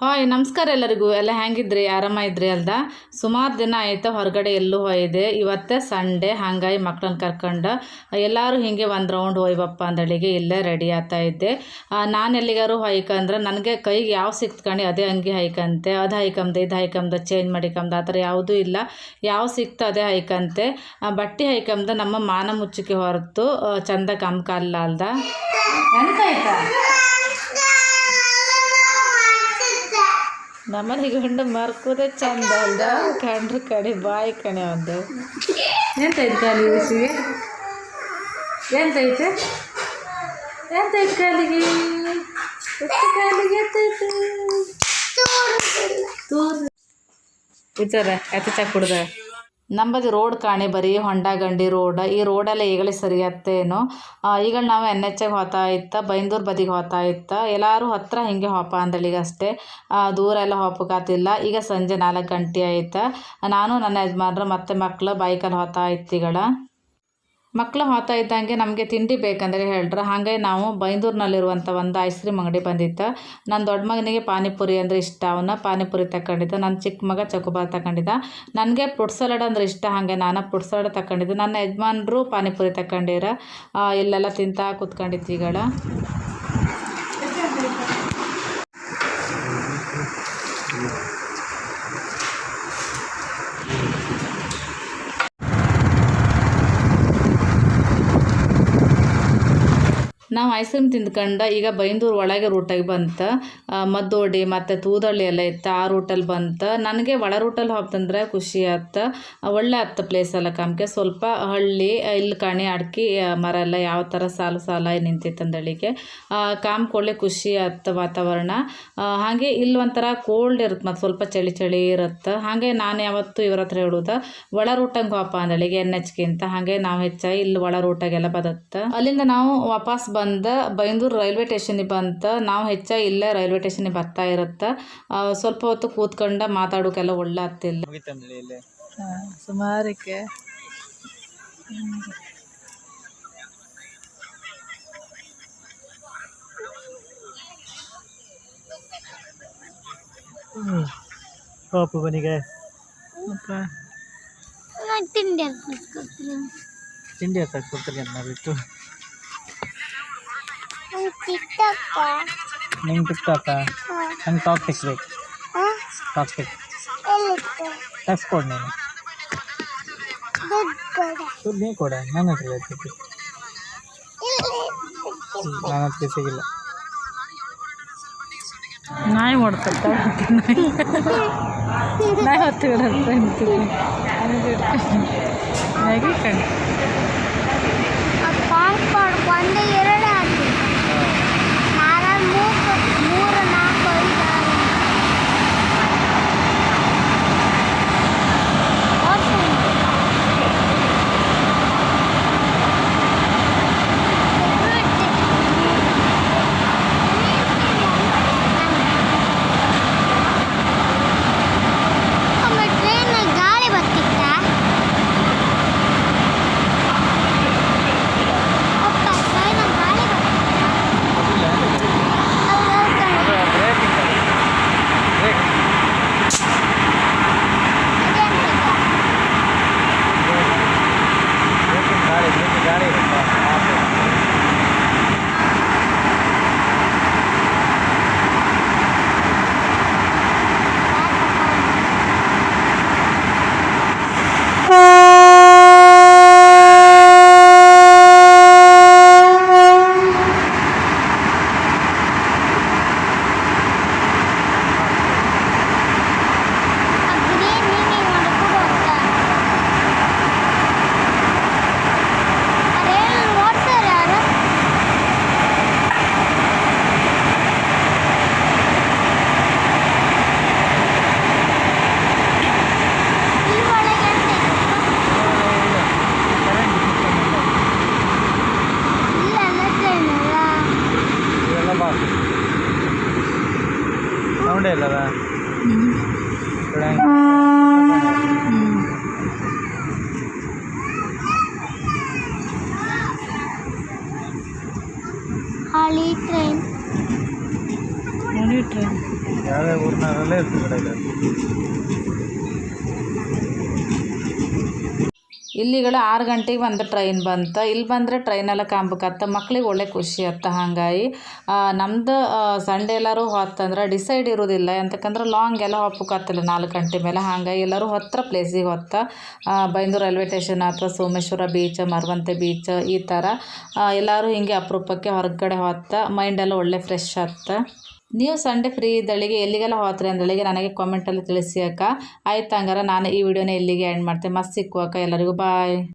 Hi ನಮಸ್ಕಾರ ಎಲ್ಲರಿಗೂ. ಎಲ್ಲ ಹೆಂಗಿದ್ರಿ? ಆರಾಮಿದ್ರಿ ಅಲ್ದ? ಸುಮಾರು ದಿನ ಆಯಿತು ಹೊರಗಡೆ ಎಲ್ಲೂ ಹೋಯ್ದೆ. ಇವತ್ತೇ ಸಂಡೇ, ಹಾಗಾಗಿ ಮಕ್ಕಳನ್ನ ಕರ್ಕೊಂಡು ಎಲ್ಲರೂ ಹೀಗೆ ಒಂದು ರೌಂಡ್ ಹೋಯ್ವಪ್ಪ ಅಂದಳಿಗೆ ಇಲ್ಲೇ ರೆಡಿ ಆಗ್ತಾ ಇದ್ದೆ. ನಾನು ಎಲ್ಲಿಗಾರು ಹೊಯ್ಕಂದ್ರೆ ನನಗೆ ಕೈಗೆ ಯಾವ ಸಿಕ್ತ್ಕೊಂಡು ಅದೇ ಅಂಗಿ ಹೈಕಂತೆ, ಅದು ಹೈಕಂದೆ ಇದು ಹೈಕಂದೆ ಚೇಂಜ್ ಮಾಡಿಕಂದೆ ಆ ಥರ ಯಾವುದೂ ಇಲ್ಲ. ಯಾವ ಸಿಕ್ತು ಅದೇ ಹೈಕಂತೆ. ಬಟ್ಟೆ ಹೈಕಂದ ನಮ್ಮ ಮಾನ ಮುಚ್ಚಿಕೆ ಹೊರತು ಚಂದ ಕಲ್ಲ ಅಲ್ದ. ಎಂತಾಯ್ತಾ ನಮ್ಮನೆ ಗಂಡು ಮರ್ಕೋದೆ ಚಂದ ಅಲ್ದ. ಕಂಡ್ರು ಕಡೆ ಬಾಯಿ ಕಣೆ ಒಂದು ಎಂತೈತೆ ಕಾಲಿಗೆ ಬಿಸಿಗೆ ಎಂತೈತೆ ಎಂತೈತೆ ಕಾಲಿಗೆ ಕಾಲಿಗೆ ಎಂತೈತೆ ತೂರು ವಿಚಾರ ಎತ್ತ ಚಕ್ ಕುಡ್ದ ನಮ್ಮದು ರೋಡ್ ಕಾಣಿ ಬರೀ ಹೊಂಡ ಗಂಡಿ ರೋಡ್. ಈ ರೋಡೆಲ್ಲ ಈಗಲೇ ಸರಿ ಹತ್ತೇನು. ಈಗ ನಾವು NH ಹೋಗ್ತಾ ಇತ್ತ, ಬೈಂದೂರು ಬದಿಗೆ ಹೋಗ್ತಾ ಇತ್ತ. ಎಲ್ಲರೂ ಹತ್ತಿರ ಹಿಂಗೆ ಹೋಪ ಅಂದಳಿಗೆ ಅಷ್ಟೇ, ದೂರ ಎಲ್ಲ ಹೋಗಕ್ಕಾತಿಲ್ಲ. ಈಗ ಸಂಜೆ 4 ಗಂಟೆ ಆಯ್ತು. ನಾನು ನನ್ನ ಯಜಮಾನ್ರು ಮತ್ತು ಮಕ್ಕಳು ಬೈಕಲ್ಲಿ ಹೋಗ್ತಾ ಇತ್ತೀಗಳ. ಮಕ್ಕಳು ಹೋಗ್ತಾ ಇದ್ದಂಗೆ ನಮಗೆ ತಿಂಡಿ ಬೇಕಂದರೆ ಹೇಳ್ರೆ. ಹಾಗೆ ನಾವು ಬೈಂದೂರಿನಲ್ಲಿರುವಂಥ ಒಂದು ಐಸ್ ಕ್ರೀಮ್ ಅಂಗಡಿ ಬಂದಿತ್ತು. ನನ್ನ ದೊಡ್ಡ ಮಗನಿಗೆ ಪಾನಿಪುರಿ ಅಂದರೆ ಇಷ್ಟ, ಅವನ್ನ ಪಾನಿಪುರಿ ತಗೊಂಡಿದ್ದ. ನನ್ನ ಚಿಕ್ಕ ಮಗ ಚಕೋಬಾರ್ ತಗೊಂಡಿದ್ದ. ನನಗೆ ಫ್ರೂಟ್ ಸಲಾಡ್ ಅಂದ್ರೆ ಇಷ್ಟ, ಹಾಗೆ ನಾನು ಫ್ರೂಟ್ ಸಲಾಡ್ ತಗೊಂಡಿದ್ದೆ. ನನ್ನ ಯಜಮಾನ್ರು ಪಾನಿಪುರಿ ತಗೊಂಡಿರ. ಇಲ್ಲೆಲ್ಲ ತಿಂತಾ ಕೂತ್ಕೊಂಡಿದ್ದೀಗಳ. ನಾವು ಐಸ್ ಕ್ರೀಮ್ ತಿಂದ್ಕೊಂಡು ಈಗ ಬೈಂದೂರು ಒಳಗೆ ರೂಟಾಗಿ ಬಂತು. ಮದ್ದೋಡಿ ಮತ್ತು ತೂದಳ್ಳಿ ಎಲ್ಲ ಇತ್ತು, ಆ ರೂಟಲ್ಲಿ ಬಂತು. ನನಗೆ ಒಳ ರೂಟಲ್ಲಿ ಹೋಗ್ತಂದ್ರೆ ಖುಷಿ ಆಯ್ತು. ಒಳ್ಳೆ ಹತ್ತು ಪ್ಲೇಸ್ ಎಲ್ಲ ಕಮ್ಗೆ ಸ್ವಲ್ಪ ಹಳ್ಳಿ ಇಲ್ಲಿ ಕಣಿ ಅಡ್ಕೆ ಮರ ಎಲ್ಲ ಯಾವ ಥರ ಸಾಲು ಸಾಲಾಗಿ ನಿಂತಿತ್ತು ಅಂದಳಿಗೆ ಕಾಮ್ಕೊಳ್ಳೆ ಖುಷಿ ಆಯ್ತು ವಾತಾವರಣ. ಹಾಗೆ ಇಲ್ಲಿ ಒಂಥರ ಕೋಲ್ಡ್ ಇರುತ್ತೆ, ಮತ್ತು ಸ್ವಲ್ಪ ಚಳಿ ಚಳಿ ಇರುತ್ತೆ. ಹಾಗೆ ನಾನು ಯಾವತ್ತೂ ಇವ್ರ ಹತ್ರ ಹೇಳೋದು ಒಳ ರೂಟಂಗೆ ಹೋಪ ಅಂದಳಿಗೆ NHಗಿಂತ. ಹಾಗೆ ನಾವು ಹೆಚ್ಚಾಗಿ ಇಲ್ಲಿ ಒಳ ರೂಟಾಗೆಲ್ಲ ಬದತ್ತೆ. ಅಲ್ಲಿಂದ ನಾವು ವಾಪಸ್ ಬಂದು ಬೈಂದೂರು ರೈಲ್ವೆ ಸ್ಟೇಷನಿಗೆ ಬಂತು. ನಾವು ಹೆಚ್ಚಾಗಿ ಇಲ್ಲೇ ರೈಲ್ವೆ ಸ್ಟೇಷನಿಗೆ ಬರ್ತಾ ಇರುತ್ತೆ. ಸ್ವಲ್ಪ ಹೊತ್ತು ಕೂತ್ಕೊಂಡು ಮಾತಾಡೋಕೆಲ್ಲ ಒಳ್ಳೆ ಆಗ್ತಿಲ್ಲ. ಸುಮಾರಕ್ಕೆ ಪಾಪು ಬನಿಗೆ ತಿಂಡಿ ಕೊಡ್ತಾರೆ ಬಿಟ್ಟು ನಿಂಗೆ ಟಿಕ್ಟಾಕ ನಂಗೆ ಟಾಕ್ ಬೇಕು. ಟಾಕ್ ಟೆಕ್ಸ್ಟ್ ಕೊಡು ನೀನು. ದುಡ್ಡು ನೀ ಕೊಡ, ನನ್ನ ಹತ್ರ ಇರ್ತೈತಿ. ನನ್ನ ಹತ್ರ ಸಿಗಿಲ್ಲ. ನಾಯಿ ಮಾಡ್ಕೊಳ್ತಾ ನಾಯಿ ಹೊತ್ತುಗಳಂತ ಅಂತೀವಿ. ಹಾಗೆ ಕಣಿ ಸೌಂಡೇ ಇಲ್ಲದ Hali train. Hali train. ಯಾವ್ಯಾವ ಊರಿನವರಲ್ಲೇ ಇರ್ತೀವಿ ಕಡೆ ಇಲ್ಲ. ಇಲ್ಲಿಗಳ 6 ಗಂಟೆಗೆ ಒಂದು ಟ್ರೈನ್ ಬಂತು. ಇಲ್ಲಿ ಬಂದರೆ ಟ್ರೈನೆಲ್ಲ ಕಾಂಬಕತ್ತ ಮಕ್ಳಿಗೆ ಒಳ್ಳೆ ಖುಷಿ ಆತ್ತ. ಹಾಗಾಗಿ ನಮ್ದು ಸಂಡೇ ಎಲ್ಲರೂ ಹೊತ್ತಂದ್ರೆ ಡಿಸೈಡ್ ಇರೋದಿಲ್ಲ, ಎಂತಕ್ಕಂದ್ರೆ ಲಾಂಗ್ ಎಲ್ಲ ಹೋಗ್ಬೇಕತ್ತಲ್ಲ 4 ಗಂಟೆ ಮೇಲೆ. ಹಾಗಾಗಿ ಎಲ್ಲರೂ ಹತ್ತಿರ ಪ್ಲೇಸಿಗೆ ಹೊತ್ತ ಬೈಂದೂರು ರೈಲ್ವೆ ಸ್ಟೇಷನ್ ಅಥವಾ ಸೋಮೇಶ್ವರ ಬೀಚ್, ಮರವಂತೆ ಬೀಚ್ ಈ ಥರ ಎಲ್ಲರೂ ಹಿಂಗೆ ಅಪರೂಪಕ್ಕೆ ಹೊರಗಡೆ ಹೊತ್ತ ಮೈಂಡೆಲ್ಲ ಒಳ್ಳೆ ಫ್ರೆಶ್ ಆತ್ತ. ನೀವು ಸಂಡೇ ಫ್ರೀ ಇದ್ದಳಿಗೆ ಎಲ್ಲಿಗೆಲ್ಲ ಹೋತ್ರಿ ಅಂದಳಿಗೆ ನನಗೆ ಕಾಮೆಂಟಲ್ಲಿ ತಿಳಿಸಿ ಅಕ್ಕ. ಆಯ್ತು, ಹಂಗಾರೆ ನಾನು ಈ ವಿಡಿಯೋನ ಇಲ್ಲಿಗೆ ಎಂಡ್ ಮಾಡ್ತೇನೆ. ಮಸ್ತ್ ಸಿಕ್ಕುವಕ್ಕ ಎಲ್ಲರಿಗೂ ಬಾಯ್.